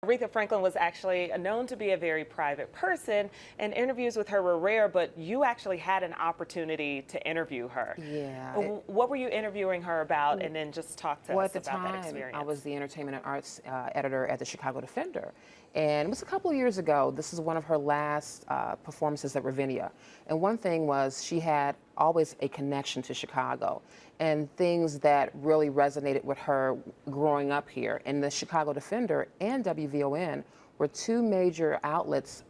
Aretha Franklin was actually known to be a very private person, and interviews with her were rare, but you actually had an opportunity to interview her. Yeah. What were you interviewing her about, and then just talk to us At the about that time, experience? I was the entertainment and arts editor at the Chicago Defender. And it was a couple of years ago. This is one of her last performances at Ravinia. And one thing was she had always a connection to Chicago and things that really resonated with her growing up here. And the Chicago Defender and WVON were two major outlets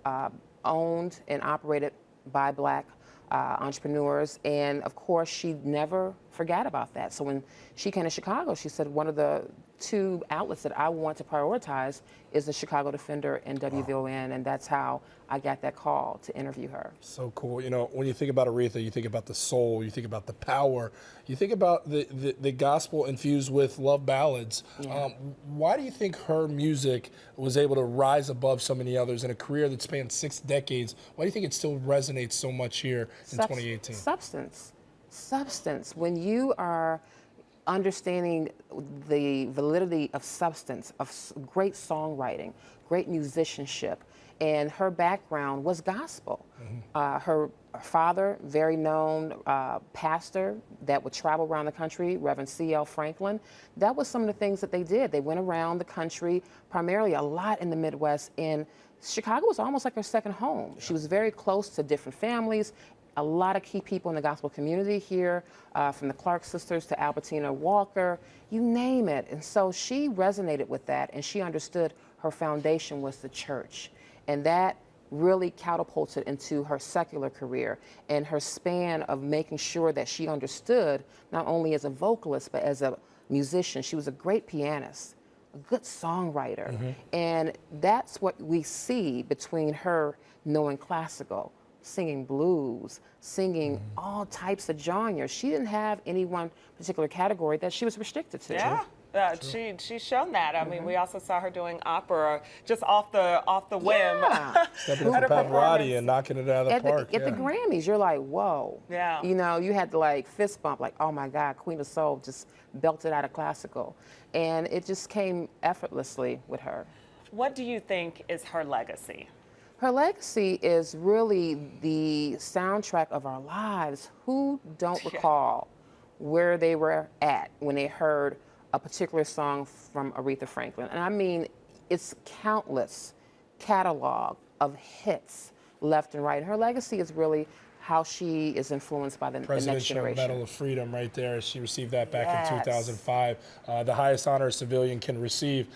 owned and operated by Black entrepreneurs, and of course she never forgot about that. So when she came to Chicago, she said one of the two outlets that I want to prioritize is the Chicago Defender and WVON, and that's how I got that call to interview her. So cool. You know, when you think about Aretha, you think about the soul, you think about the power, you think about the gospel infused with love ballads. Yeah. Why do you think her music was able to rise above so many others in a career that spanned 6 decades? Why do you think it still resonates so much here in 2018? Substance. When you are understanding the validity of substance, of great songwriting, great musicianship, and her background was gospel. Her father, very known pastor that would travel around the country, Reverend C.L. Franklin. That was some of the things that they did. They went around the country, primarily a lot in the Midwest, and Chicago was almost like her second home. She was very close to different families. A lot of key people in the gospel community here, from the Clark sisters to Albertina Walker, you name it. And so she resonated with that, and she understood her foundation was the church. And that really catapulted into her secular career and her span of making sure that she understood, not only as a vocalist, but as a musician. She was a great pianist, a good songwriter. And that's what we see between her knowing classical, singing blues, singing all types of genres. She didn't have any one particular category that she was restricted to. Yeah. She's shown that. I mean, we also saw her doing opera just off the whim. Yeah. Stepping into Pavarotti and knocking it out of the park. At the Grammys, you're like, whoa. Yeah. You know, you had to like fist bump, like, oh my God, Queen of Soul just belted out of classical. And it just came effortlessly with her. What do you think is her legacy? Her legacy is really the soundtrack of our lives. Who don't recall where they were at when they heard a particular song from Aretha Franklin? And I mean, it's countless catalog of hits left and right. Her legacy is really how she is influenced by the next Presidential generation. Medal of Freedom right there. She received that back in 2005, the highest honor a civilian can receive.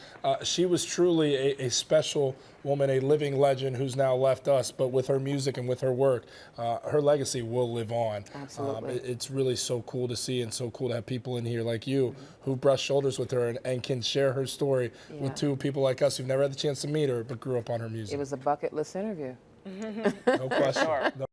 She was truly a special woman, a living legend who's now left us, but with her music and with her work, her legacy will live on. Absolutely. It's really so cool to see and so cool to have people in here like you who brush shoulders with her and can share her story with two people like us who've never had the chance to meet her but grew up on her music. It was a bucket list interview. No question.